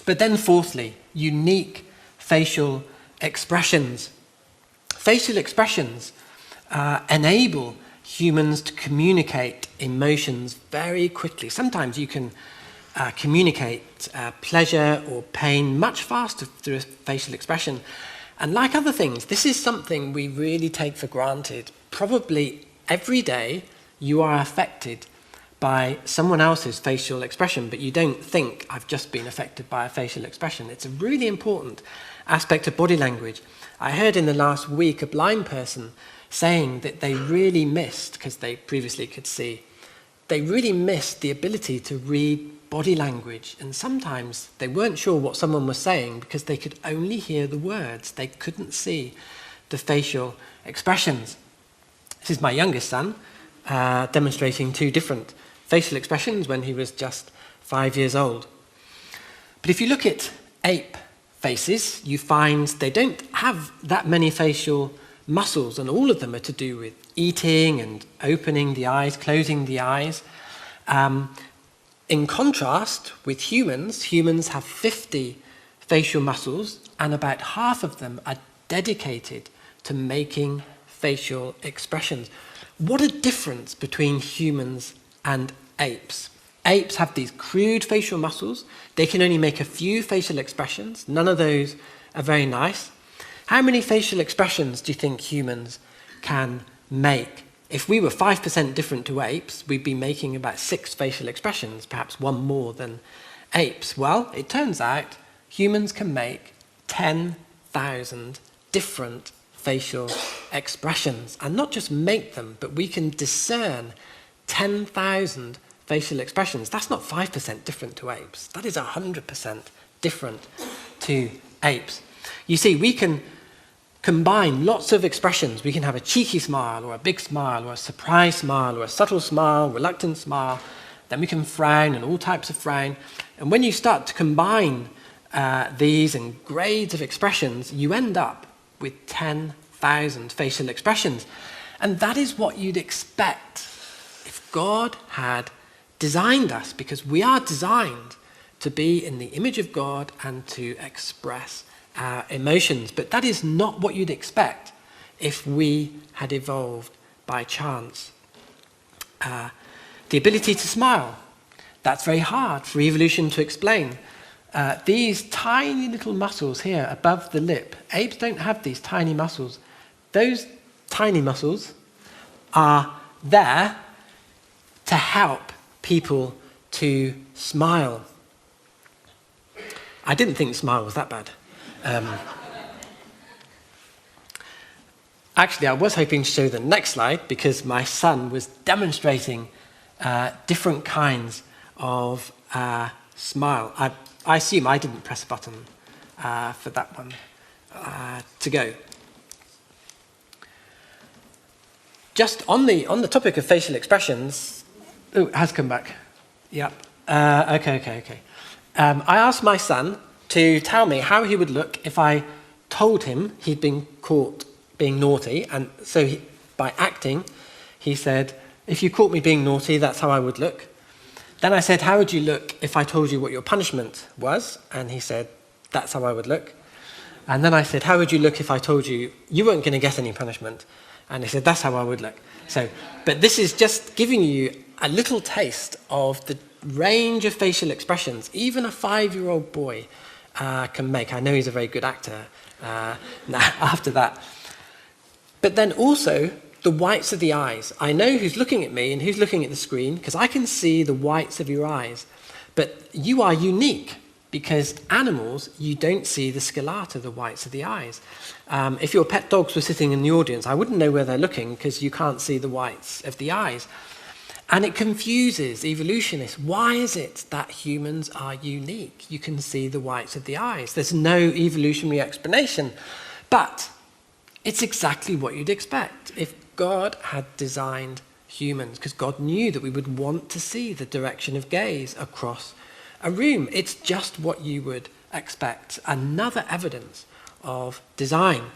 But then fourthly, unique facial expressions. Facial expressions enable humans to communicate emotions very quickly. Sometimes you can communicate pleasure or pain much faster through a facial expression. And like other things, this is something we really take for granted. Probably every day you are affected by someone else's facial expression, but you don't think, I've just been affected by a facial expression. It's a really important aspect of body language. I heard in the last week a blind person saying that they really missed, because they previously could see, they really missed the ability to read body language. And sometimes they weren't sure what someone was saying because they could only hear the words. They couldn't see the facial expressions. This is my youngest son demonstrating two different facial expressions when he was just 5 years old. But if you look at ape faces, you find they don't have that many facial muscles, and all of them are to do with eating and opening the eyes, closing the eyes. In contrast with humans have 50 facial muscles, and about half of them are dedicated to making facial expressions. What a difference between humans and apes. Apes have these crude facial muscles. They can only make a few facial expressions. None of those are very nice. How many facial expressions do you think humans can make? If we were 5% different to apes, we'd be making about 6 facial expressions, perhaps one more than apes. Well, it turns out humans can make 10,000 different facial expressions. And not just make them, but we can discern 10,000 facial expressions. That's not 5% different to apes. That is 100% different to apes. You see, we can combine lots of expressions. We can have a cheeky smile, or a big smile, or a surprise smile, or a subtle smile, reluctant smile. Then we can frown, and all types of frown. And when you start to combine these and grades of expressions, you end up with 10,000 facial expressions. And that is what you'd expect if God had designed us, because we are designed to be in the image of God and to express our emotions. But that is not what you'd expect if we had evolved by chance. The ability to smile, that's very hard for evolution to explain. These tiny little muscles here above the lip, apes don't have these tiny muscles. Those tiny muscles are there to help people to smile. I didn't think smile was that bad. Actually, I was hoping to show the next slide because my son was demonstrating different kinds of smile. I assume I didn't press a button for that one to go. Just on the topic of facial expressions, oh, it has come back. Yep. Okay. I asked my son to tell me how he would look if I told him he'd been caught being naughty, and so by acting, he said, "If you caught me being naughty, that's how I would look." Then I said, "How would you look if I told you what your punishment was?" And he said, "That's how I would look." And then I said, "How would you look if I told you you weren't going to get any punishment?" And he said, "That's how I would look." So, but this is just giving you a little taste of the range of facial expressions even a 5-year-old boy can make. I know he's a very good actor now after that. But then also the whites of the eyes. I know who's looking at me and who's looking at the screen because I can see the whites of your eyes. But you are unique because animals, you don't see the scalata, the whites of the eyes. If your pet dogs were sitting in the audience, I wouldn't know where they're looking because you can't see the whites of the eyes. And it confuses evolutionists. Why is it that humans are unique? You can see the whites of the eyes. There's no evolutionary explanation. But it's exactly what you'd expect if God had designed humans, because God knew that we would want to see the direction of gaze across a room. It's just what you would expect. Another evidence of design.